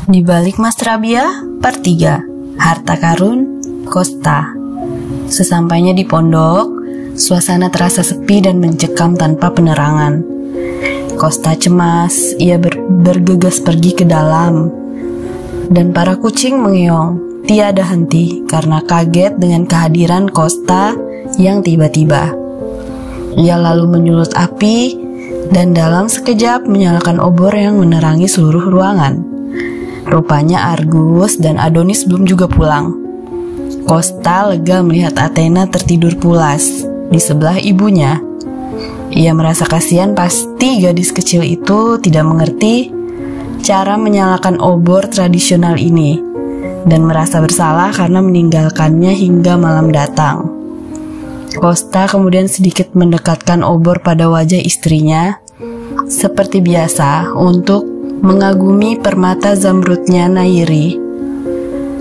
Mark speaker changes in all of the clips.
Speaker 1: Di balik Mas Rabia, part 3, Harta Karun, Kosta. Sesampainya di pondok, suasana terasa sepi dan mencekam tanpa penerangan. Kosta cemas, ia bergegas pergi ke dalam. Dan para kucing mengeong, tiada henti karena kaget dengan kehadiran Kosta yang tiba-tiba. Ia lalu menyulut api dan dalam sekejap menyalakan obor yang menerangi seluruh ruangan. Rupanya Argus dan Adonis belum juga pulang. Kosta lega melihat Athena tertidur pulas di sebelah ibunya. Ia merasa kasihan, pasti gadis kecil itu tidak mengerti cara menyalakan obor tradisional ini dan merasa bersalah karena meninggalkannya hingga malam datang. Kosta kemudian sedikit mendekatkan obor pada wajah istrinya seperti biasa untuk mengagumi permata zamrudnya Nayiri.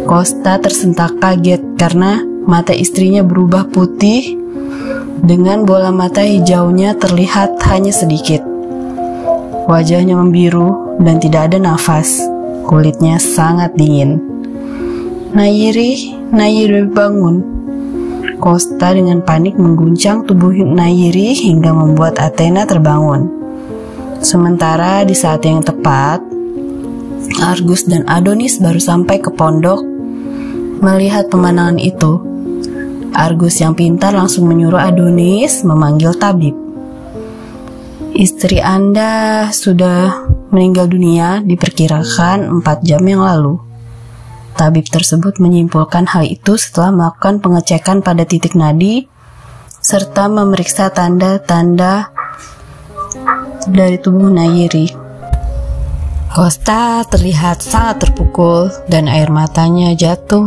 Speaker 1: Kosta tersentak kaget karena mata istrinya berubah putih dengan bola mata hijaunya terlihat hanya sedikit. Wajahnya membiru dan tidak ada nafas. Kulitnya sangat dingin. Nayiri bangun. Kosta dengan panik mengguncang tubuh Nayiri hingga membuat Athena terbangun. Sementara di saat yang tepat, Argus dan Adonis baru sampai ke pondok. Melihat pemandangan itu, Argus yang pintar langsung menyuruh Adonis memanggil tabib. Istri Anda sudah meninggal dunia diperkirakan 4 jam yang lalu. Tabib tersebut menyimpulkan hal itu setelah melakukan pengecekan pada titik nadi serta memeriksa tanda-tanda dari tubuh Nayiri. Kosta terlihat sangat terpukul dan air matanya jatuh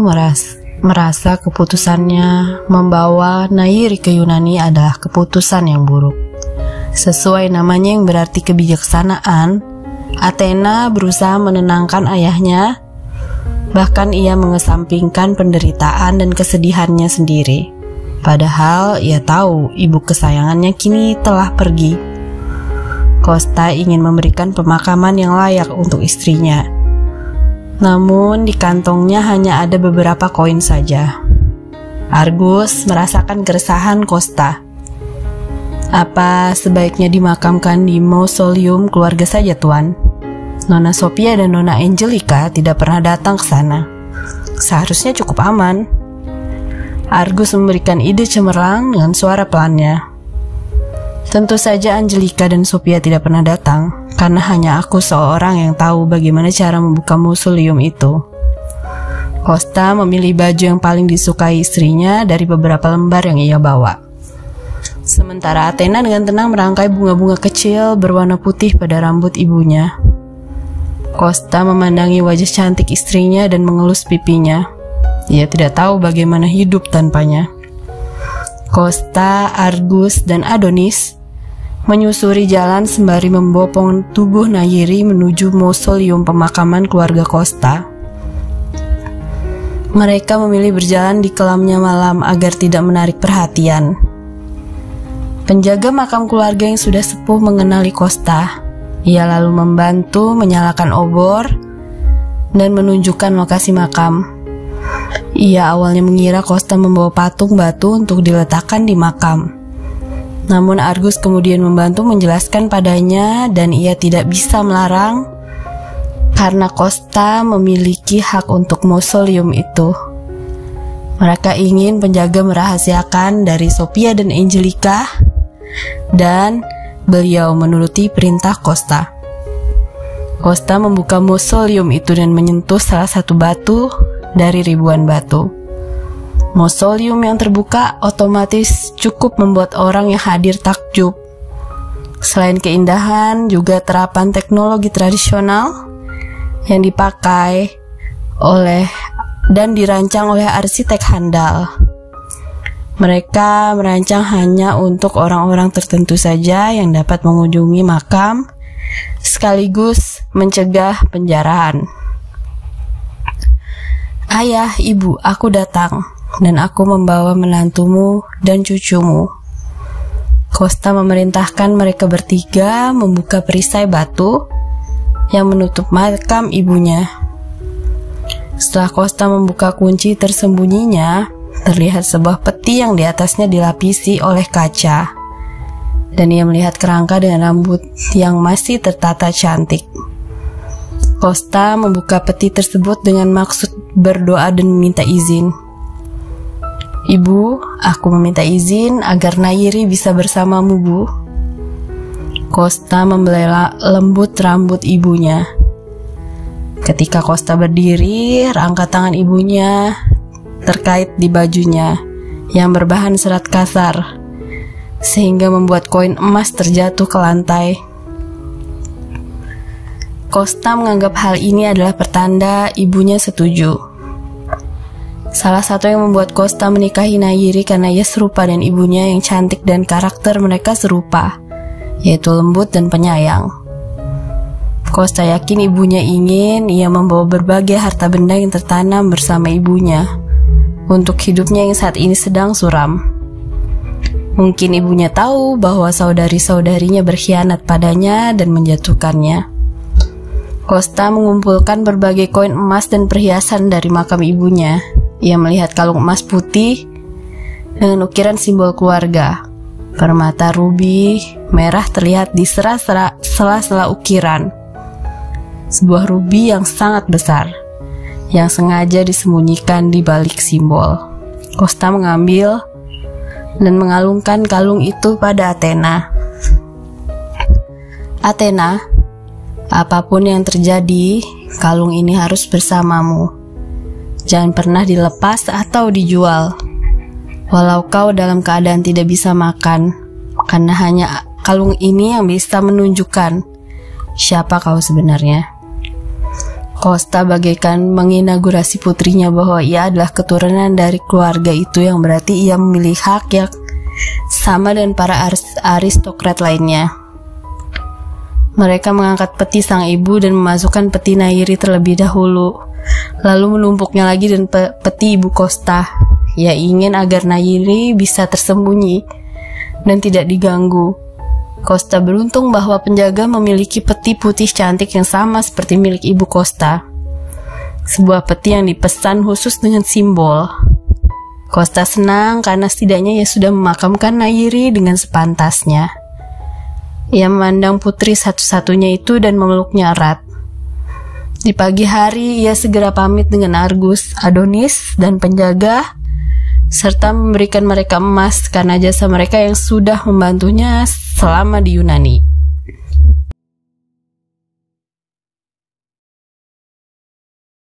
Speaker 1: merasa keputusannya membawa Nayiri ke Yunani adalah keputusan yang buruk. Sesuai namanya yang berarti kebijaksanaan, Athena berusaha menenangkan ayahnya, bahkan ia mengesampingkan penderitaan dan kesedihannya sendiri. Padahal ia tahu ibu kesayangannya kini telah pergi. Kosta ingin memberikan pemakaman yang layak untuk istrinya. Namun di kantongnya hanya ada beberapa koin saja. Argus merasakan keresahan Kosta. Apa sebaiknya dimakamkan di mausoleum keluarga saja, Tuan? Nona Sophia dan Nona Angelica tidak pernah datang ke sana. Seharusnya cukup aman. Argus memberikan ide cemerlang dengan suara pelannya. Tentu saja Angelica dan Sophia tidak pernah datang, karena hanya aku seorang yang tahu bagaimana cara membuka mausoleum itu. Kosta memilih baju yang paling disukai istrinya dari beberapa lembar yang ia bawa. Sementara Athena dengan tenang merangkai bunga-bunga kecil berwarna putih pada rambut ibunya. Kosta memandangi wajah cantik istrinya dan mengelus pipinya. Ia tidak tahu bagaimana hidup tanpanya. Kosta, Argus, dan Adonis menyusuri jalan sembari membopong tubuh Nayiri menuju mausoleum pemakaman keluarga Kosta. Mereka memilih berjalan di kelamnya malam agar tidak menarik perhatian. Penjaga makam keluarga yang sudah sepuh mengenali Kosta. Ia lalu membantu menyalakan obor dan menunjukkan lokasi makam. Ia awalnya mengira Kosta membawa patung batu untuk diletakkan di makam. Namun Argus kemudian membantu menjelaskan padanya dan ia tidak bisa melarang karena Kosta memiliki hak untuk mausoleum itu. Mereka ingin penjaga merahasiakan dari Sophia dan Angelica dan beliau menuruti perintah Kosta. Kosta membuka mausoleum itu dan menyentuh salah satu batu dari ribuan batu. Mausoleum yang terbuka otomatis cukup membuat orang yang hadir takjub. Selain keindahan, juga terapan teknologi tradisional yang dipakai oleh dan dirancang oleh arsitek handal. Mereka merancang hanya untuk orang-orang tertentu saja yang dapat mengunjungi makam, sekaligus mencegah penjarahan. Ayah, ibu, aku datang, dan aku membawa menantumu dan cucumu. Kosta memerintahkan mereka bertiga membuka perisai batu yang menutup makam ibunya. Setelah Costa membuka kunci tersembunyinya, terlihat sebuah peti yang di atasnya dilapisi oleh kaca. Dan ia melihat kerangka dengan rambut yang masih tertata cantik. Costa membuka peti tersebut dengan maksud berdoa dan meminta izin. "Ibu, aku meminta izin agar Nayiri bisa bersamamu, Bu." Costa membelai lembut rambut ibunya. Ketika Costa berdiri, rangka tangan ibunya terkait di bajunya yang berbahan serat kasar, sehingga membuat koin emas terjatuh ke lantai. Costa menganggap hal ini adalah pertanda ibunya setuju. Salah satu yang membuat Costa menikahi Nayiri karena ia serupa dengan ibunya yang cantik dan karakter mereka serupa, yaitu lembut dan penyayang. Costa yakin ibunya ingin ia membawa berbagai harta benda yang tertanam bersama ibunya untuk hidupnya yang saat ini sedang suram. Mungkin ibunya tahu bahwa saudari-saudarinya berkhianat padanya dan menjatuhkannya. Costa mengumpulkan berbagai koin emas dan perhiasan dari makam ibunya. Ia melihat kalung emas putih dengan ukiran simbol keluarga. Permata rubi merah terlihat di sela-sela ukiran. Sebuah rubi yang sangat besar, yang sengaja disembunyikan di balik simbol. Costa mengambil dan mengalungkan kalung itu pada Athena. "Athena, apapun yang terjadi, kalung ini harus bersamamu. Jangan pernah dilepas atau dijual. Walau kau dalam keadaan tidak bisa makan, karena hanya kalung ini yang bisa menunjukkan siapa kau sebenarnya." Costa bagaikan menginaugurasi putrinya bahwa ia adalah keturunan dari keluarga itu, yang berarti ia memiliki hak yang sama dengan para aristokrat lainnya. Mereka mengangkat peti sang ibu dan memasukkan peti Nayiri terlebih dahulu, lalu menumpuknya lagi dan peti ibu Costa. Ia ingin agar Nayiri bisa tersembunyi dan tidak diganggu. Costa beruntung bahwa penjaga memiliki peti putih cantik yang sama seperti milik ibu Costa. Sebuah peti yang dipesan khusus dengan simbol. Costa senang karena setidaknya ia sudah memakamkan Nayiri dengan sepantasnya. Ia memandang putri satu-satunya itu dan memeluknya erat. Di pagi hari ia segera pamit dengan Argus, Adonis, dan penjaga, serta memberikan mereka emas karena jasa mereka yang sudah membantunya selama di Yunani.